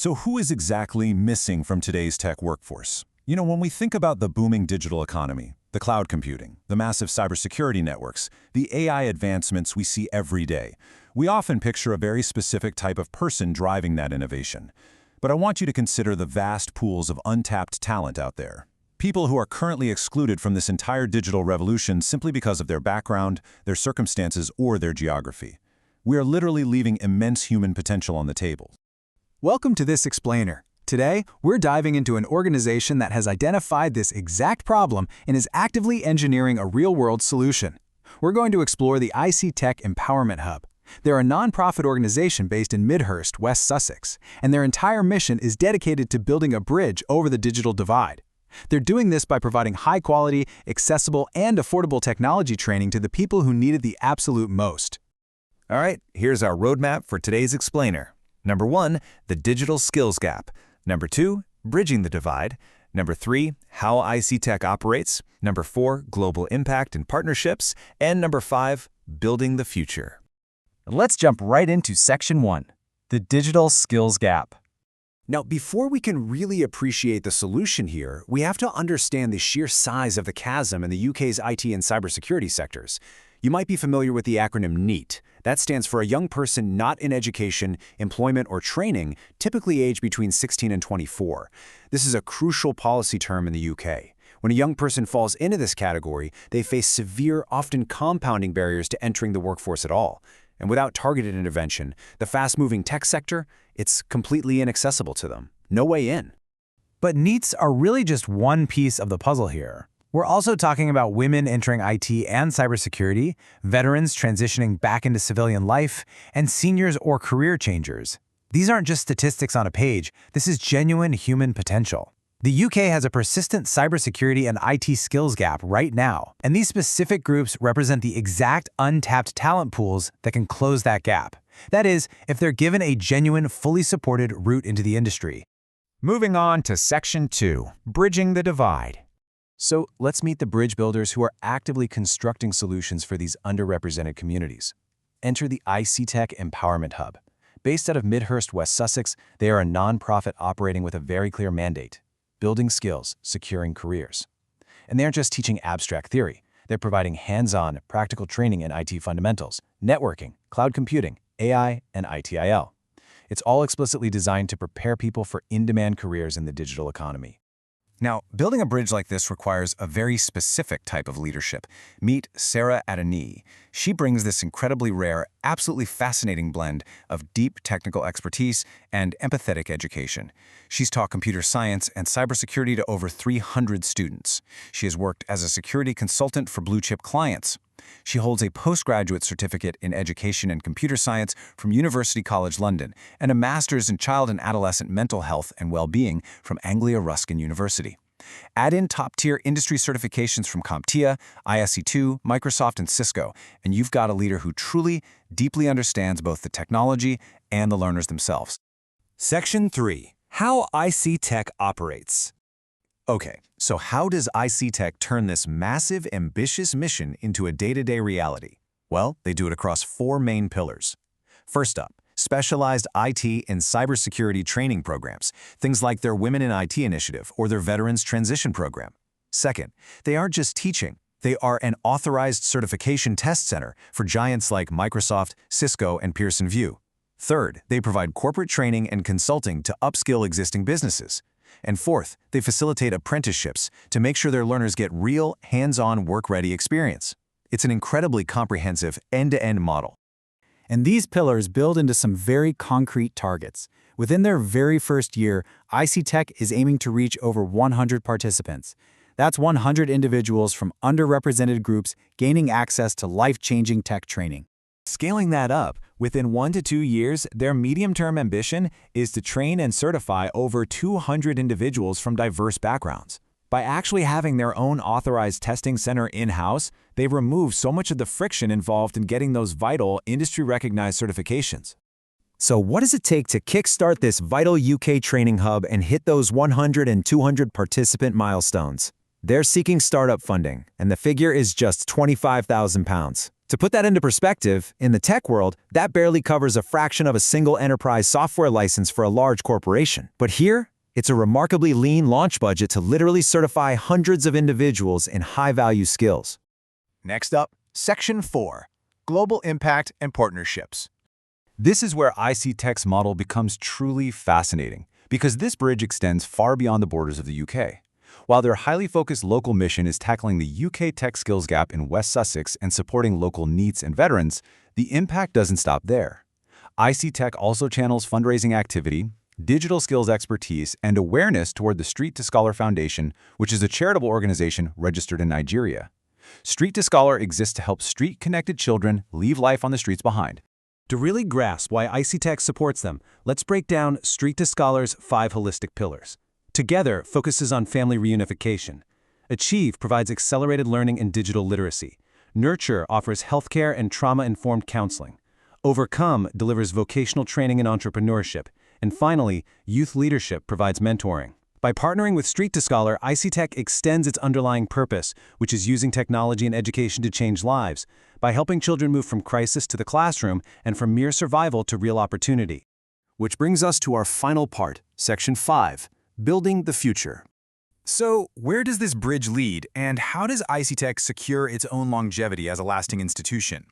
So who is exactly missing from today's tech workforce? When we think about the booming digital economy, the cloud computing, the massive cybersecurity networks, the AI advancements we see every day, we often picture a very specific type of person driving that innovation. But I want you to consider the vast pools of untapped talent out there. People who are currently excluded from this entire digital revolution simply because of their background, their circumstances, or their geography. We are literally leaving immense human potential on the table. Welcome to this explainer. Today, we're diving into an organization that has identified this exact problem and is actively engineering a real-world solution. We're going to explore the ICTek Empowerment Hub. They're a nonprofit organization based in Midhurst, West Sussex, and their entire mission is dedicated to building a bridge over the digital divide. They're doing this by providing high-quality, accessible, and affordable technology training to the people who need it the absolute most. All right, here's our roadmap for today's explainer. Number 1, the digital skills gap. Number 2, bridging the divide. Number 3, how ICTek operates. Number 4, global impact and partnerships. And number 5, building the future. Let's jump right into Section 1, the digital skills gap. Now, before we can really appreciate the solution here, we have to understand the sheer size of the chasm in the UK's IT and cybersecurity sectors. You might be familiar with the acronym NEET. That stands for a young person not in education, employment, or training, typically aged between 16 and 24. This is a crucial policy term in the UK. When a young person falls into this category, they face severe, often compounding barriers to entering the workforce at all. And without targeted intervention, the fast-moving tech sector, it's completely inaccessible to them. No way in. But NEETs are really just one piece of the puzzle here. We're also talking about women entering IT and cybersecurity, veterans transitioning back into civilian life, and seniors or career changers. These aren't just statistics on a page, this is genuine human potential. The UK has a persistent cybersecurity and IT skills gap right now, and these specific groups represent the exact untapped talent pools that can close that gap. That is, if they're given a genuine, fully supported route into the industry. Moving on to Section 2, bridging the divide. So let's meet the bridge builders who are actively constructing solutions for these underrepresented communities. Enter the ICTek Empowerment Hub. Based out of Midhurst, West Sussex, they are a nonprofit operating with a very clear mandate: building skills, securing careers. And they aren't just teaching abstract theory. They're providing hands-on, practical training in IT fundamentals, networking, cloud computing, AI, and ITIL. It's all explicitly designed to prepare people for in-demand careers in the digital economy. Now, building a bridge like this requires a very specific type of leadership. Meet Sarah Adani. She brings this incredibly rare, absolutely fascinating blend of deep technical expertise and empathetic education. She's taught computer science and cybersecurity to over 300 students. She has worked as a security consultant for blue-chip clients. She holds a postgraduate certificate in education and computer science from University College London and a master's in child and adolescent mental health and well-being from Anglia Ruskin University. Add in top-tier industry certifications from CompTIA, ISC2, Microsoft, and Cisco, and you've got a leader who truly, deeply understands both the technology and the learners themselves. Section 3, how ICTek operates. Okay, so how does ICTek turn this massive, ambitious mission into a day-to-day reality? Well, they do it across 4 main pillars. First up, specialized IT and cybersecurity training programs, things like their Women in IT initiative or their Veterans Transition program. Second, they aren't just teaching, they are an authorized certification test center for giants like Microsoft, Cisco, and Pearson VUE. Third, they provide corporate training and consulting to upskill existing businesses. And fourth, they facilitate apprenticeships to make sure their learners get real, hands-on, work-ready experience. It's an incredibly comprehensive, end-to-end model. And these pillars build into some very concrete targets. Within their very first year, ICTek is aiming to reach over 100 participants. That's 100 individuals from underrepresented groups gaining access to life-changing tech training. Scaling that up, within 1 to 2 years, their medium-term ambition is to train and certify over 200 individuals from diverse backgrounds. By actually having their own authorized testing center in-house, they've removed so much of the friction involved in getting those vital, industry-recognized certifications. So what does it take to kickstart this vital UK training hub and hit those 100 and 200 participant milestones? They're seeking startup funding, and the figure is just £25,000. To put that into perspective, in the tech world, that barely covers a fraction of a single enterprise software license for a large corporation. But here, it's a remarkably lean launch budget to literally certify hundreds of individuals in high-value skills. Next up, Section 4, Global Impact and Partnerships. This is where ICTek's model becomes truly fascinating, because this bridge extends far beyond the borders of the UK. While their highly focused local mission is tackling the UK tech skills gap in West Sussex and supporting local NEETs and veterans, the impact doesn't stop there. ICTek also channels fundraising activity, digital skills expertise, and awareness toward the Street to Scholar Foundation, which is a charitable organization registered in Nigeria. Street to Scholar exists to help street-connected children leave life on the streets behind. To really grasp why ICTek supports them, let's break down Street to Scholar's 5 holistic pillars. Together focuses on family reunification. Achieve provides accelerated learning and digital literacy. Nurture offers healthcare and trauma-informed counseling. Overcome delivers vocational training and entrepreneurship. And finally, Youth Leadership provides mentoring. By partnering with Street to Scholar, ICTek extends its underlying purpose, which is using technology and education to change lives, by helping children move from crisis to the classroom and from mere survival to real opportunity. Which brings us to our final part, Section 5, Building the Future. So, where does this bridge lead, and how does ICTek secure its own longevity as a lasting institution?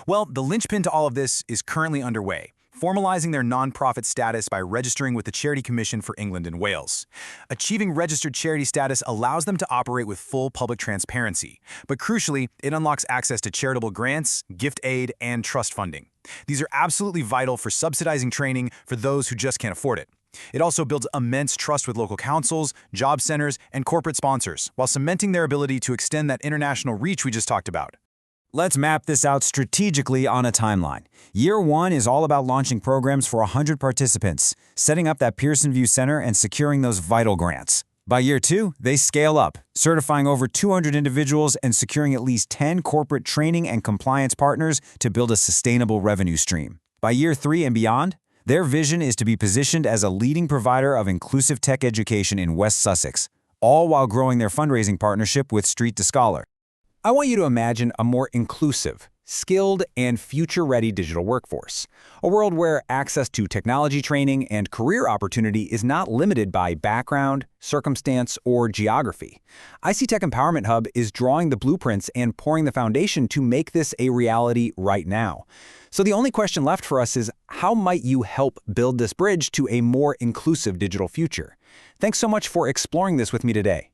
Well, the linchpin to all of this is currently underway, formalizing their nonprofit status by registering with the Charity Commission for England and Wales. Achieving registered charity status allows them to operate with full public transparency, but crucially, it unlocks access to charitable grants, gift aid, and trust funding. These are absolutely vital for subsidizing training for those who just can't afford it. It also builds immense trust with local councils, job centers, and corporate sponsors, while cementing their ability to extend that international reach we just talked about. Let's map this out strategically on a timeline. Year 1 is all about launching programs for 100 participants, setting up that Pearson VUE Center and securing those vital grants. By year 2, they scale up, certifying over 200 individuals and securing at least 10 corporate training and compliance partners to build a sustainable revenue stream. By year 3 and beyond, their vision is to be positioned as a leading provider of inclusive tech education in West Sussex, all while growing their fundraising partnership with Street to Scholar. I want you to imagine a more inclusive, skilled, and future-ready digital workforce. A world where access to technology training and career opportunity is not limited by background, circumstance, or geography. ICTek Empowerment Hub is drawing the blueprints and pouring the foundation to make this a reality right now. So the only question left for us is, how might you help build this bridge to a more inclusive digital future? Thanks so much for exploring this with me today.